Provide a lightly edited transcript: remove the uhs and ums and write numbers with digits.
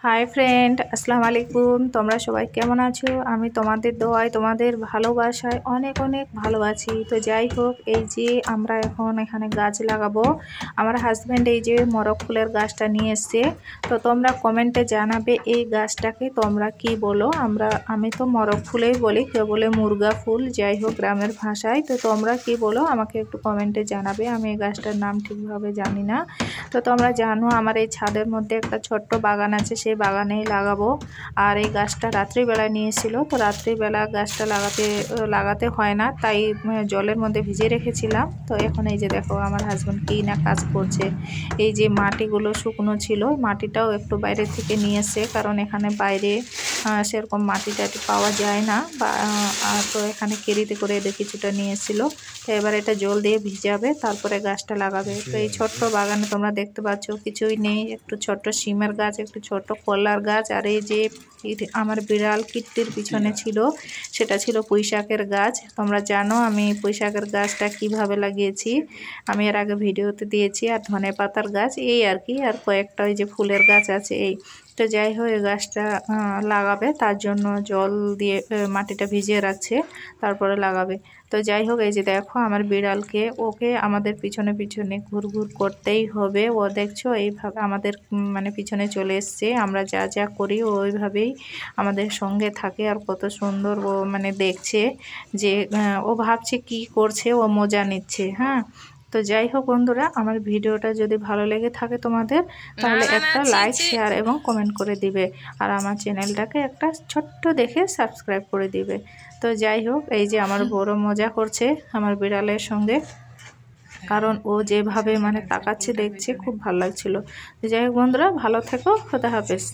Hi friend, আসসালামু আলাইকুম। তোমরা সবাই কেমন আছো? আমি তোমাদের দোয়ায় তোমাদের ভালোবাসায় অনেক অনেক ভালো আছি। তো যাই হোক, এই যে আমরা এখন এখানে গাছ লাগাবো। আমার হাজব্যান্ড এই যে মরক ফুলের গাছটা নিয়ে এসছে। তো তোমরা কমেন্টে জানাবে এই গাছটাকে তোমরা কি বলো। আমি তো মরক ফুলেই বলি, কেউ বলে মুরগা ফুল, যাই হোক গ্রামের ভাষায়। তো তোমরা কি বলো আমাকে একটু কমেন্টে জানাবে। আমি এই গাছটার নাম ঠিকভাবে জানি না। তো তোমরা জানো আমার এই ছাদের মধ্যে একটা ছোট্ট বাগান আছে, সেই বাগানেই লাগাবো। আর এই গাছটা রাত্রিবেলায় নিয়েছিল, তো রাত্রিবেলা গাছটা লাগাতে হয় না, তাই জলের মধ্যে ভিজিয়ে রেখেছিলাম। তো এখন এই যে দেখো আমার হাজব্যান্ড কি না কাজ করছে। এই যে মাটিগুলো শুকনো ছিল, মাটিটাও একটু বাইরে থেকে নিয়ে এসে, কারণ এখানে বাইরে সেরকম মাটি টাটি পাওয়া যায় না, তো এখানে কেরিতে করে এদের কিছুটা নিয়ে এসেছিলো। তো এবার এটা জল দিয়ে ভিজাবে, তারপরে গাছটা লাগাবে। তো এই ছোট্ট বাগানে তোমরা দেখতে পাচ্ছ কিছুই নেই, একটু ছোট্ট শিমের গাছ, একটু ছোট্ট কলার গাছ, আর এই যে আমার বিড়াল কীর্তির পিছনে ছিল, সেটা ছিল পুঁইশাকের গাছ। তোমরা জানো আমি পুঁইশাকের গাছটা কিভাবে লাগিয়েছি, আমি এর আগে ভিডিওতে দিয়েছি। আর ধনে পাতার গাছ এই আর কি, আর কয়েকটা ওই যে ফুলের গাছ আছে এই। তো যাই হোক এই গাছটা লাগাবে, তার জন্য জল দিয়ে মাটিটা ভিজিয়ে রাখছে, তারপরে লাগাবে। তো যাই হোক এই যে দেখো আমার বিড়ালকে, ওকে আমাদের পিছনে পিছনে ঘুরঘুর করতেই হবে। ও দেখছো এইভাবে আমাদের মানে পিছনে চলে এসছে, আমরা যা যা করি ওইভাবেই আমাদের সঙ্গে থাকে। আর কত সুন্দর ও মানে দেখছে যে ও ভাবছে কি করছে, ও মজা নিচ্ছে। হ্যাঁ, তো যাই হোক বন্ধুরা, আমার ভিডিওটা যদি ভালো লেগে থাকে তোমাদের, তাহলে একটা লাইক, শেয়ার এবং কমেন্ট করে দিবে। আর আমার চ্যানেলটাকে একটা ছোট্ট দেখে সাবস্ক্রাইব করে দিবে। তো যাই হোক এই যে আমার বড় মজা করছে আমার বিড়ালের সঙ্গে, কারণ ও যেভাবে মানে তাকাচ্ছে দেখছে, খুব ভালো লাগছিল। তো যাই হোক বন্ধুরা, ভালো থেকো, খোদা হাফেজ।